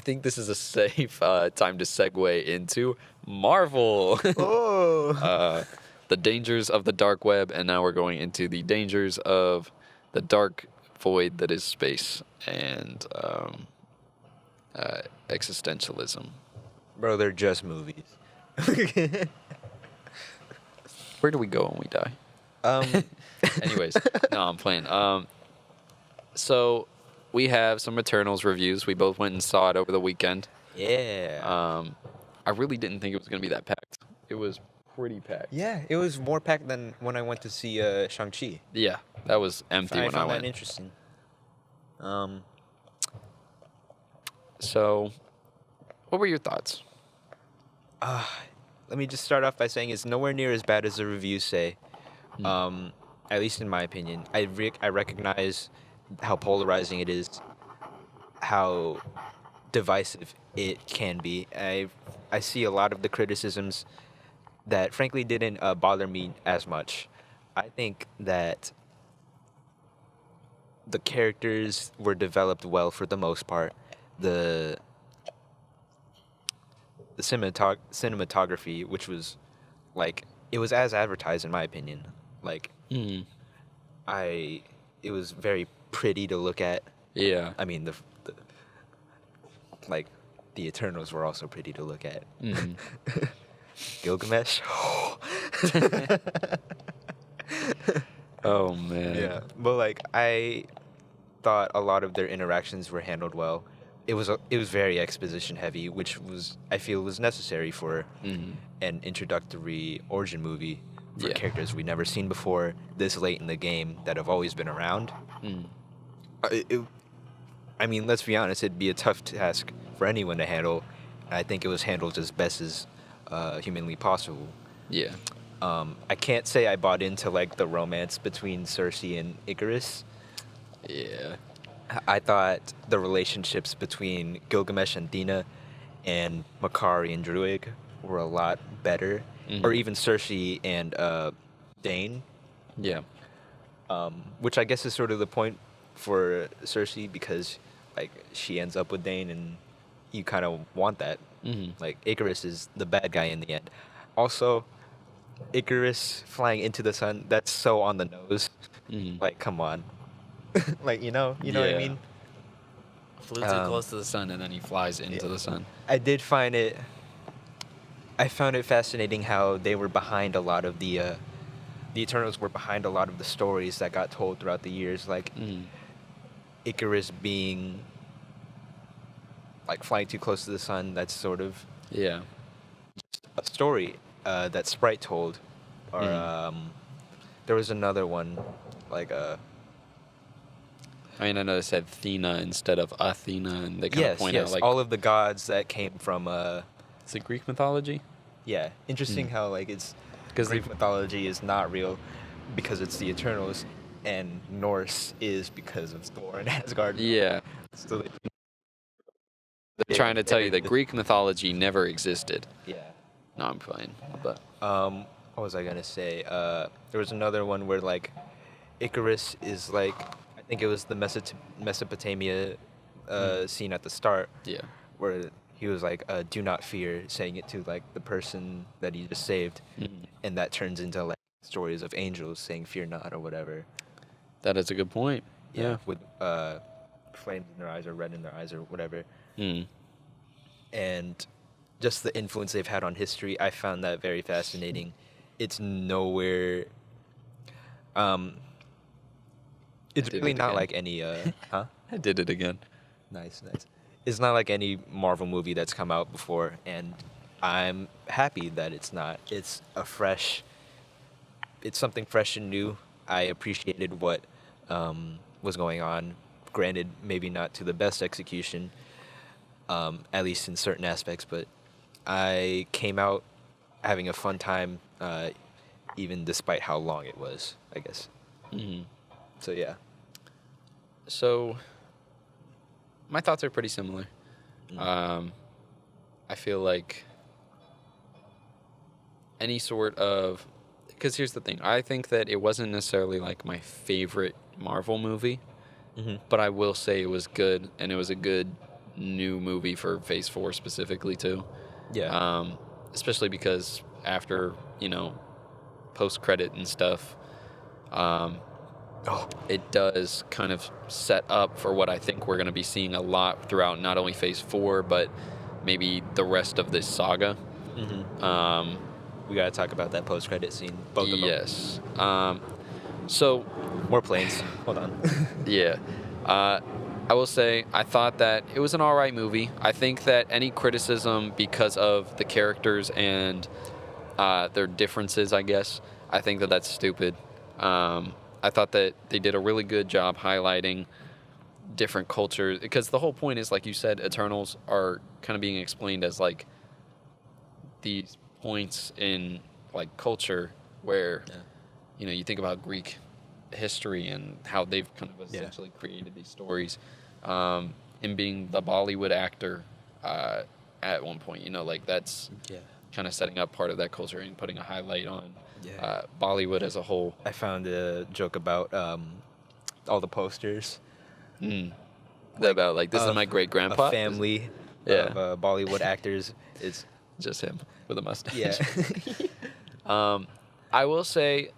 think this is a safe time to segue into Marvel. Oh. The dangers of the dark web, and now we're going into the dangers of the dark void that is space and existentialism. Bro, they're just movies. Where do we go when we die? Anyways, no, I'm playing. So we have some Eternals reviews. We both went and saw it over the weekend. Yeah. I really didn't think it was going to be that packed. It was pretty packed. Yeah, it was more packed than when I went to see Shang-Chi. Yeah, that was empty I when I found went. that interesting. So, what were your thoughts? Let me just start off by saying it's nowhere near as bad as the reviews say. At least in my opinion. I recognize how polarizing it is, how divisive it can be. I see a lot of the criticisms that frankly didn't bother me as much. I think that the characters were developed well for the most part. The cinematography, which was like it was as advertised in my opinion. Like it was very pretty to look at. Yeah. I mean the like the Eternals were also pretty to look at. Gilgamesh. Oh man. Yeah, but like I thought a lot of their interactions were handled well. It was very exposition heavy, which I feel was necessary for an introductory origin movie for characters we'd never seen before this late in the game that have always been around. I mean, let's be honest, it'd be a tough task for anyone to handle. And I think it was handled as best as humanly possible. Yeah. I can't say I bought into like the romance between Cersei and Icarus. Yeah. I thought the relationships between Gilgamesh and Dina and Makari and Druig were a lot better. Or even Cersei and Dane. Yeah. Which I guess is sort of the point for Cersei because like she ends up with Dane and you kind of want that. Like Icarus is the bad guy in the end. Also, Icarus flying into the sun, that's so on the nose. Like, come on. Like, you know what I mean? Flew too close to the sun and then he flies into the sun. I found it fascinating how they were behind a lot of the Eternals were behind a lot of the stories that got told throughout the years, like Icarus being like flying too close to the sun. That's sort of Yeah. a story that Sprite told, or there was another one like I mean, I know they said Athena instead of Athena, and they kind of point out like all of the gods that came from is it Greek mythology? yeah, interesting how like it's because Greek mythology is not real because it's the Eternals, and Norse is because of Thor and Asgard. Yeah. So They're trying to tell you that Greek mythology never existed. yeah. No, I'm fine. But What was I gonna say? There was another one where like Icarus is like I think it was the Mesopotamia scene at the start. Yeah. Where he was like, "Do not fear," saying it to like the person that he just saved, and that turns into like stories of angels saying "fear not" or whatever. That is a good point. Yeah. With flames in their eyes or red in their eyes or whatever. And just the influence they've had on history, I found that very fascinating. It's nowhere. It's really not like any. Huh? I did it again. Nice. It's not like any Marvel movie that's come out before, and I'm happy that it's not. It's something fresh and new. I appreciated what was going on. Granted, maybe not to the best execution, at least in certain aspects, but I came out having a fun time, even despite how long it was, I guess. So, yeah. So, my thoughts are pretty similar. I feel like any sort of... Because here's the thing. I think that it wasn't necessarily like my favorite Marvel movie, but I will say it was good, and it was a good new movie for Phase 4 specifically too. Yeah. Especially because after, post credit and stuff, it does kind of set up for what I think we're going to be seeing a lot throughout not only Phase 4, but maybe the rest of this saga. We got to talk about that post-credit scene. Both of them. Yes. So, More planes. Hold on. yeah. I will say, I thought that it was an alright movie. I think that any criticism because of the characters and their differences, I guess, I think that that's stupid. I thought that they did a really good job highlighting different cultures, because the whole point is, like you said, Eternals are kind of being explained as like these points in like culture where you think about Greek history and how they've kind of essentially created these stories, and being the Bollywood actor at one point, like that's kind of setting up part of that culture and putting a highlight on Bollywood as a whole. I found a joke about all the posters. About like, this is my great grandpa. A family of Bollywood actors. It's just him with a mustache. Yeah. I will say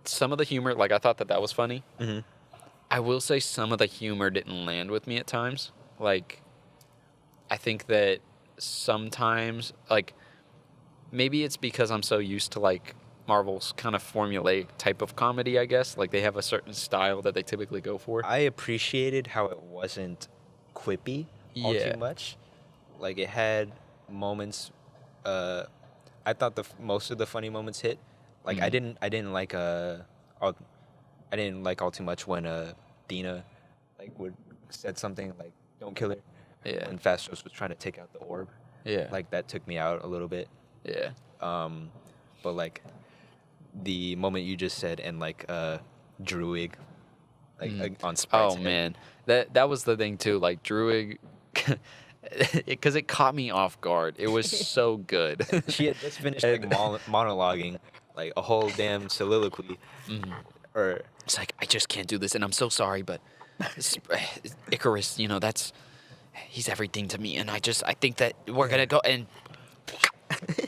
some of the humor, like, I thought that was funny. I will say some of the humor didn't land with me at times. Like, I think that sometimes, like, maybe it's because I'm so used to like Marvel's kind of formulaic type of comedy, I guess. Like, they have a certain style that they typically go for. I appreciated how it wasn't quippy all too much. Like, it had moments. I thought most of the funny moments hit. Like, I didn't like all too much when Dina like said something like, "Don't kill her." Yeah. When Fastos was trying to take out the orb. Yeah. Like, that took me out a little bit. Yeah. But like the moment you just said, and like Druig, like on Sprite's head. Man, that was the thing too. Like, Druig, because it caught me off guard. It was so good. She had just finished like monologuing like a whole damn soliloquy. Or it's like, I just can't do this, and I'm so sorry, but Icarus, he's everything to me, and I think that we're gonna go and.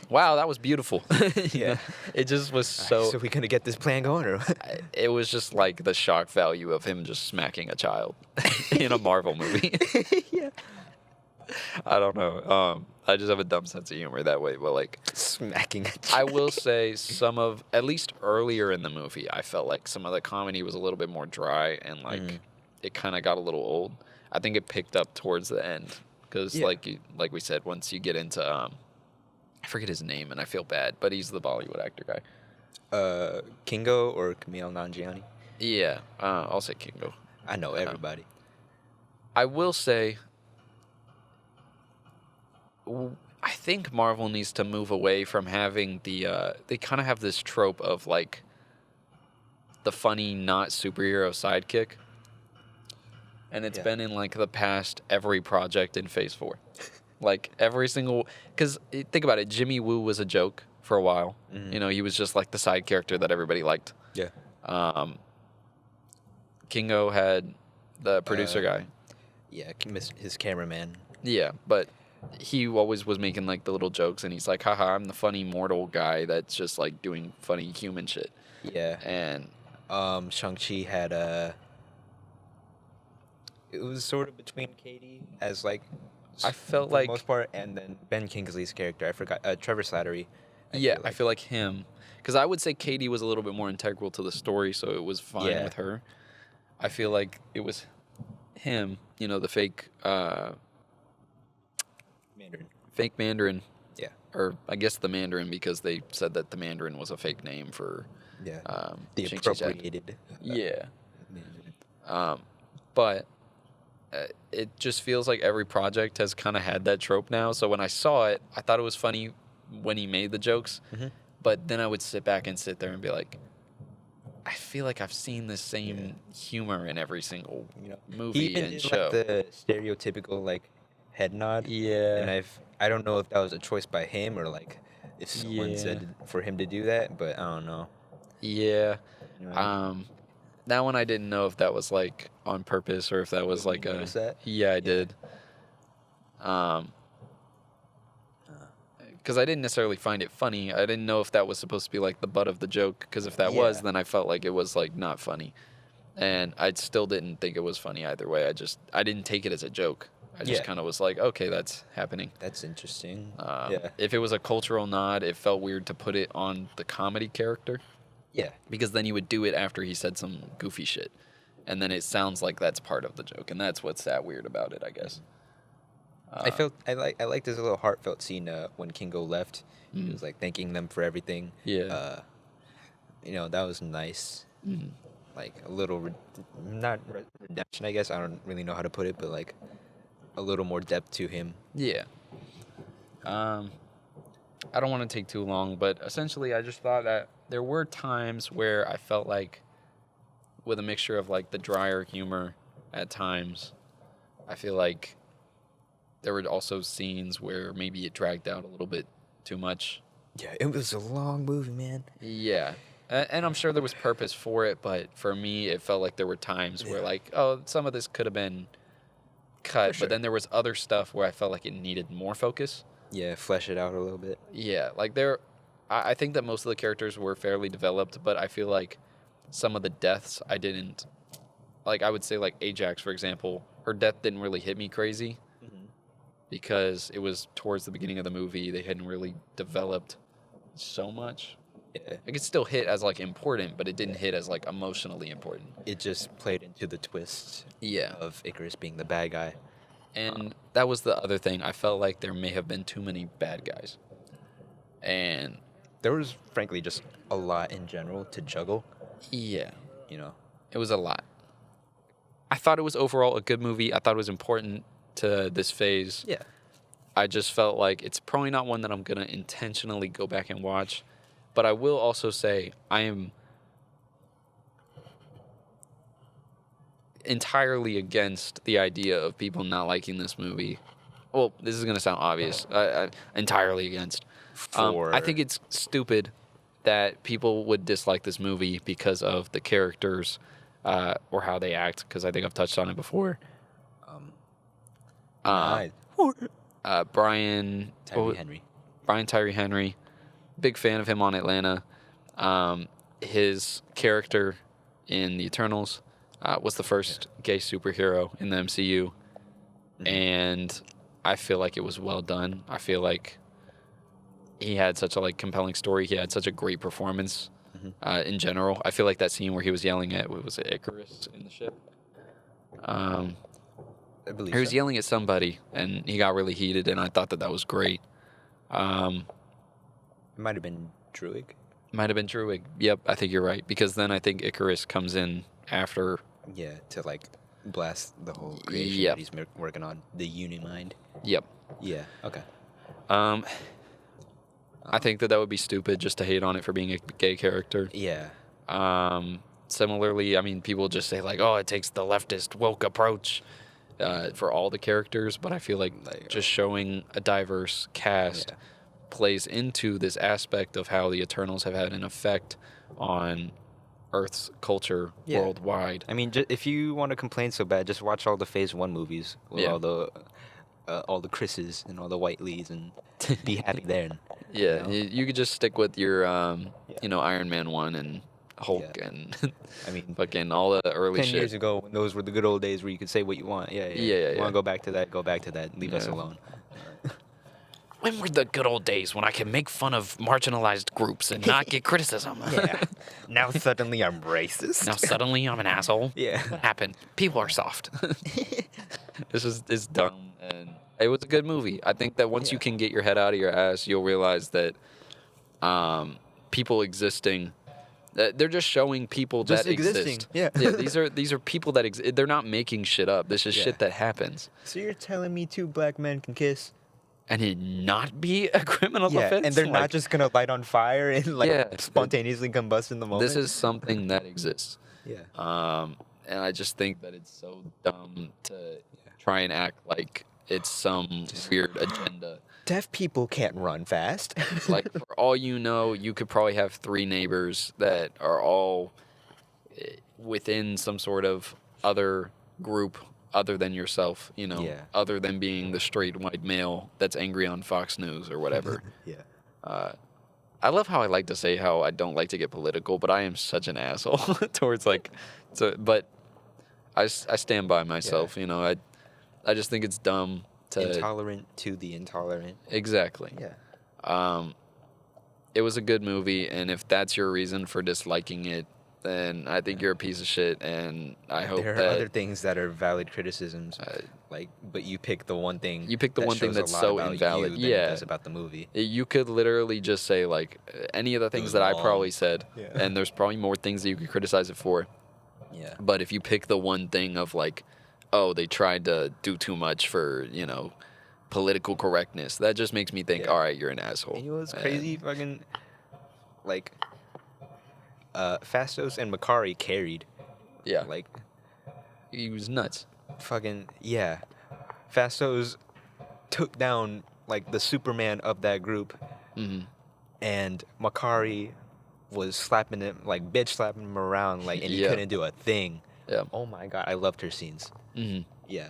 Wow, that was beautiful. Yeah. It just was so... So we gonna get this plan going, or what? It was just like the shock value of him just smacking a child in a Marvel movie. Yeah. I don't know. I just have a dumb sense of humor that way, but like... Smacking a child. I will say at least earlier in the movie, I felt like some of the comedy was a little bit more dry, and like it kind of got a little old. I think it picked up towards the end, because like we said, once you get into... I forget his name, and I feel bad, but he's the Bollywood actor guy. Kingo or Camille Nanjiani? Yeah, I'll say Kingo. I know everybody. I will say, I think Marvel needs to move away from having they kind of have this trope of like the funny, not superhero sidekick. And it's been in like the past every project in Phase 4. Like, every single... Because, think about it, Jimmy Woo was a joke for a while. He was just like the side character that everybody liked. Yeah. Kingo had the producer guy. Yeah, his cameraman. Yeah, but he always was making like the little jokes, and he's like, haha, I'm the funny mortal guy that's just like doing funny human shit. Yeah. And... Shang-Chi had it was sort of between Katie as like... I felt for like... the most part, and then Ben Kingsley's character, I forgot, Trevor Slattery. I feel like him. Because I would say Katie was a little bit more integral to the story, so it was fine with her. I feel like it was him, the fake... Mandarin. Fake Mandarin. Yeah. Or I guess the Mandarin, because they said that the Mandarin was a fake name for... the appropriated... Yeah. But... it just feels like every project has kind of had that trope now. So when I saw it, I thought it was funny when he made the jokes. But then I would sit back and sit there and be like, I feel like I've seen the same humor in every single movie and show. Like the stereotypical like head nod. Yeah. And I don't know if that was a choice by him or like if someone said for him to do that, but I don't know. Yeah. That one I didn't know if that was like on purpose or if that was like You a. notice that? Yeah, I did. Because I didn't necessarily find it funny. I didn't know if that was supposed to be like the butt of the joke. Because if that was, Yeah. then I felt like it was like not funny, and I still didn't think it was funny either way. I didn't take it as a joke. I just Yeah. kind of was like, okay, that's happening. That's interesting. Yeah. If it was a cultural nod, it felt weird to put it on the comedy character Yeah. because then he would do it after he said some goofy shit, and then it sounds like that's part of the joke, and that's what's that weird about it, I guess. I liked this little heartfelt scene when Kingo left. He was like thanking them for everything. Yeah. That was nice. Like a little not redemption, I guess. I don't really know how to put it, but like a little more depth to him. Yeah. I don't want to take too long, but essentially I just thought that there were times where I felt like with a mixture of like the drier humor at times, I feel like there were also scenes where maybe it dragged out a little bit too much. Yeah, it was a long movie, man. Yeah. And I'm sure there was purpose for it, but for me, it felt like there were times where like, oh, some of this could have been cut, sure. but then there was other stuff where I felt like it needed more focus. Yeah, flesh it out a little bit. Yeah, like I think that most of the characters were fairly developed, but I feel like some of the deaths I didn't, like I would say like Ajax, for example, her death didn't really hit me crazy because it was towards the beginning of the movie. They hadn't really developed so much. Yeah. It could still hit as like important, but it didn't hit as like emotionally important. It just played into the twist Yeah. of Icarus being the bad guy. And that was the other thing. I felt like there may have been too many bad guys. And There was, frankly, just a lot in general to juggle, yeah, It it was a lot. I thought it was overall a good movie. I thought it was important to this phase. Yeah. I just felt like it's probably not one that I'm going to intentionally go back and watch. But I will also say I am entirely against the idea of people not liking this movie. Well, this is going to sound obvious. Entirely against. I think it's stupid that people would dislike this movie because of the characters or how they act, because I think I've touched on it before. Brian Tyree Henry. Big fan of him on Atlanta. His character in the Eternals was the first gay superhero in the MCU, and I feel like it was well done. I feel like he had such a like compelling story. He had such a great performance in general. I feel like that scene where he was yelling at, what was it, Icarus in the ship? I believe He was so. yelling at somebody, and he got really heated, and I thought that was great. It might have been Druig. Might have been Druig. Yep, I think you're right. Because then I think Icarus comes in after. Yeah, to like blast the whole creation Yep. that he's working on, the Unimind. Yep. Yeah. Okay. I think that would be stupid just to hate on it for being a gay character. Yeah. Similarly, I mean, people just say like, oh, it takes the leftist woke approach for all the characters, but I feel like just showing a diverse cast plays into this aspect of how the Eternals have had an effect on Earth's culture worldwide. I mean, if you want to complain so bad, just watch all the Phase 1 movies with all the Chris's and all the Whiteleys and be happy there. Yeah, you could just stick with your, Iron Man 1 and Hulk and I mean, fucking all the early 10 shit. years ago, when those were the good old days where you could say what you want. Yeah. You want to go back to that, go back to that. Leave us alone. When were the good old days when I can make fun of marginalized groups and not get criticism? Yeah. Now suddenly I'm racist. Now suddenly I'm an asshole. Yeah. What happened? People are soft. This is dumb, and it was a good movie. I think that once you can get your head out of your ass, you'll realize that people existing, they're just showing people Just that existing. exist. Yeah. These are people that exist. They're not making shit up. This is shit that happens. So you're telling me two black men can kiss? And it not be a criminal offense? And they're Like, not just gonna light on fire and spontaneously combust in the moment. This is something that exists. Yeah. And I just think that it's so dumb to try and act like it's some weird agenda. Deaf people can't run fast. Like, for all you know, you could probably have 3 neighbors that are all within some sort of other group other than yourself, Yeah. other than being the straight white male that's angry on Fox News or whatever. Yeah. I love how I like to say how I don't like to get political, but I am such an asshole towards but I stand by myself, I just think it's dumb to Intolerant to the intolerant. exactly. Yeah. It was a good movie, and if that's your reason for disliking it, then I think you're a piece of shit, and I hope There are that other things that are valid criticisms, but you pick the one thing. you pick the that one thing shows a that's lot so about invalid. you than it Yeah. does about the movie. You could literally just say like any of the things was that I long. probably said, Yeah. and there's probably more things that you could criticize it for. Yeah. But if you pick the one thing of like, oh, they tried to do too much for political correctness, that just makes me think, Yeah. all right, you're an asshole. And you know what's And- crazy? Fucking like Fastos and Makari carried. Yeah, Like he was nuts. fucking yeah. Fastos took down like the Superman of that group, Hmm. and Makari was slapping him, like bitch slapping him around, like, and he Yeah. couldn't do a thing. Yeah. Oh my god, I loved her scenes. Hmm. Yeah.